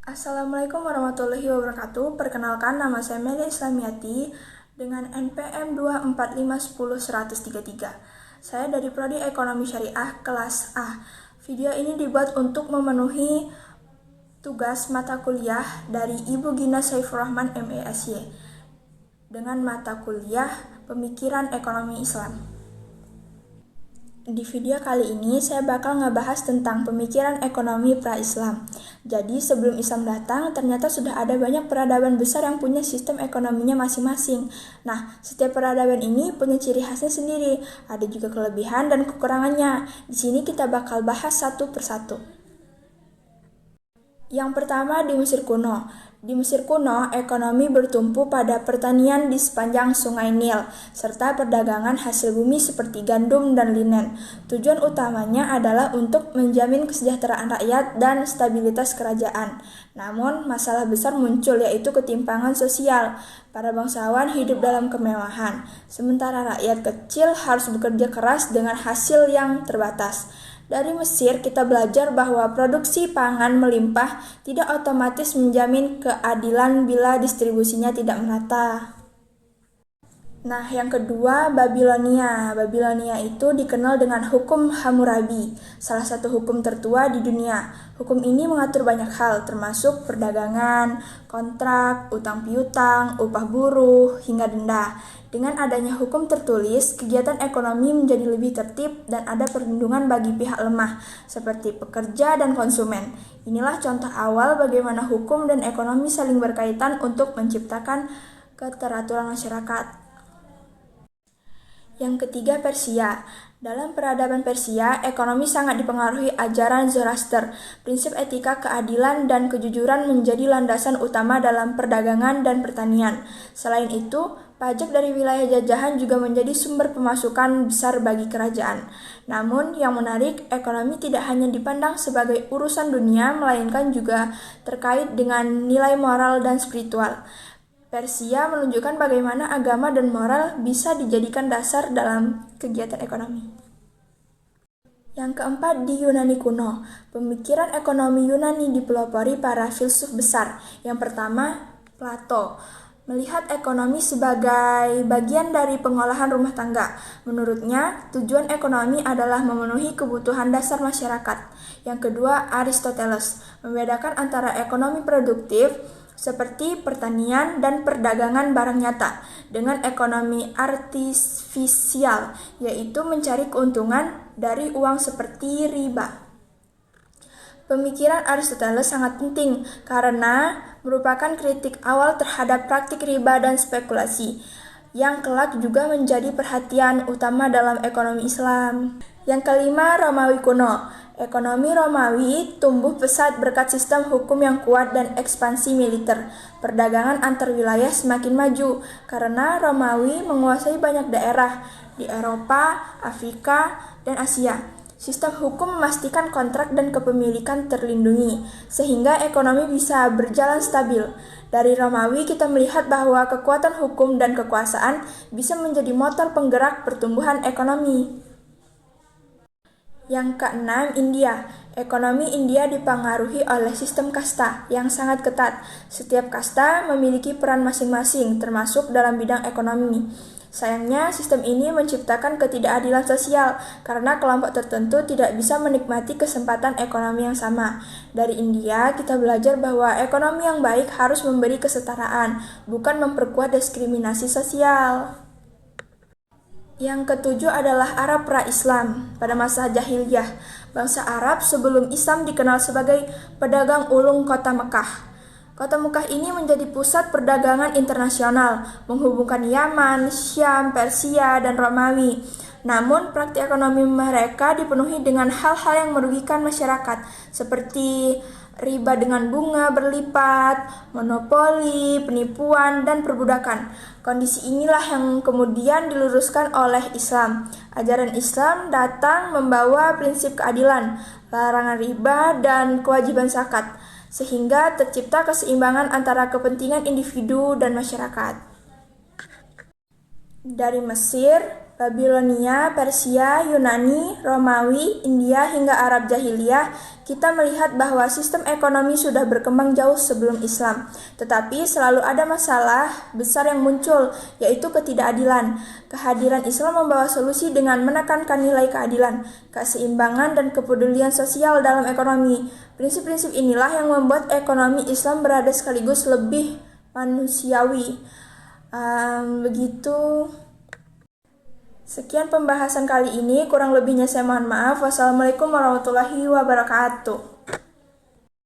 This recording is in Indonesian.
Assalamualaikum warahmatullahi wabarakatuh. Perkenalkan, nama saya Melia Islamiyati dengan NPM 245101133. Saya dari Prodi Ekonomi Syariah kelas A. Video ini dibuat untuk memenuhi tugas mata kuliah dari Ibu Gina Saifur Rahman MESY dengan mata kuliah Pemikiran Ekonomi Islam. Di video kali ini saya bakal ngebahas tentang pemikiran ekonomi pra-Islam. Jadi sebelum Islam datang, ternyata sudah ada banyak peradaban besar yang punya sistem ekonominya masing-masing. Nah, setiap peradaban ini punya ciri khasnya sendiri. Ada juga kelebihan dan kekurangannya. Di sini kita bakal bahas satu persatu. Yang pertama, di Mesir kuno. Di Mesir kuno, ekonomi bertumpu pada pertanian di sepanjang Sungai Nil, serta perdagangan hasil bumi seperti gandum dan linen. Tujuan utamanya adalah untuk menjamin kesejahteraan rakyat dan stabilitas kerajaan. Namun, masalah besar muncul, yaitu ketimpangan sosial. Para bangsawan hidup dalam kemewahan, sementara rakyat kecil harus bekerja keras dengan hasil yang terbatas. Dari Mesir, kita belajar bahwa produksi pangan melimpah tidak otomatis menjamin keadilan bila distribusinya tidak merata. Nah, yang kedua, Babilonia. Babilonia itu dikenal dengan hukum Hammurabi, salah satu hukum tertua di dunia. Hukum ini mengatur banyak hal, termasuk perdagangan, kontrak, utang piutang, upah buruh, hingga denda. Dengan adanya hukum tertulis, kegiatan ekonomi menjadi lebih tertib dan ada perlindungan bagi pihak lemah, seperti pekerja dan konsumen. Inilah contoh awal bagaimana hukum dan ekonomi saling berkaitan untuk menciptakan keteraturan masyarakat. Yang ketiga, Persia. Dalam peradaban Persia, ekonomi sangat dipengaruhi ajaran Zoroaster. Prinsip etika, keadilan, dan kejujuran menjadi landasan utama dalam perdagangan dan pertanian. Selain itu, pajak dari wilayah jajahan juga menjadi sumber pemasukan besar bagi kerajaan. Namun, yang menarik, ekonomi tidak hanya dipandang sebagai urusan dunia, melainkan juga terkait dengan nilai moral dan spiritual. Persia menunjukkan bagaimana agama dan moral bisa dijadikan dasar dalam kegiatan ekonomi. Yang keempat, di Yunani kuno. Pemikiran ekonomi Yunani dipelopori para filsuf besar. Yang pertama, Plato. Melihat ekonomi sebagai bagian dari pengolahan rumah tangga. Menurutnya, tujuan ekonomi adalah memenuhi kebutuhan dasar masyarakat. Yang kedua, Aristoteles. Membedakan antara ekonomi produktif seperti pertanian dan perdagangan barang nyata dengan ekonomi artifisial, yaitu mencari keuntungan dari uang seperti riba. Pemikiran Aristoteles sangat penting karena merupakan kritik awal terhadap praktik riba dan spekulasi, yang kelak juga menjadi perhatian utama dalam ekonomi Islam. Yang kelima, Romawi kuno. Ekonomi Romawi tumbuh pesat berkat sistem hukum yang kuat dan ekspansi militer. Perdagangan antar wilayah semakin maju karena Romawi menguasai banyak daerah di Eropa, Afrika, dan Asia. Sistem hukum memastikan kontrak dan kepemilikan terlindungi, sehingga ekonomi bisa berjalan stabil. Dari Romawi kita melihat bahwa kekuatan hukum dan kekuasaan bisa menjadi motor penggerak pertumbuhan ekonomi. Yang keenam, India. Ekonomi India dipengaruhi oleh sistem kasta yang sangat ketat. Setiap kasta memiliki peran masing-masing, termasuk dalam bidang ekonomi. Sayangnya, sistem ini menciptakan ketidakadilan sosial karena kelompok tertentu tidak bisa menikmati kesempatan ekonomi yang sama. Dari India, kita belajar bahwa ekonomi yang baik harus memberi kesetaraan, bukan memperkuat diskriminasi sosial. Yang ketujuh adalah Arab pra-Islam. Pada masa jahiliyah, bangsa Arab sebelum Islam dikenal sebagai pedagang ulung kota Mekah. Kota Mekah ini menjadi pusat perdagangan internasional, menghubungkan Yaman, Syam, Persia, dan Romawi. Namun, praktik ekonomi mereka dipenuhi dengan hal-hal yang merugikan masyarakat, seperti riba dengan bunga berlipat, monopoli, penipuan, dan perbudakan. Kondisi inilah yang kemudian diluruskan oleh Islam. Ajaran Islam datang membawa prinsip keadilan, larangan riba, dan kewajiban zakat, sehingga tercipta keseimbangan antara kepentingan individu dan masyarakat. Dari Mesir, Babilonia, Persia, Yunani, Romawi, India, hingga Arab Jahiliyah, kita melihat bahwa sistem ekonomi sudah berkembang jauh sebelum Islam. Tetapi selalu ada masalah besar yang muncul, yaitu ketidakadilan. Kehadiran Islam membawa solusi dengan menekankan nilai keadilan, keseimbangan, dan kepedulian sosial dalam ekonomi. Prinsip-prinsip inilah yang membuat ekonomi Islam berada sekaligus lebih manusiawi. Begitu. Sekian pembahasan kali ini, kurang lebihnya saya mohon maaf. Wassalamualaikum warahmatullahi wabarakatuh.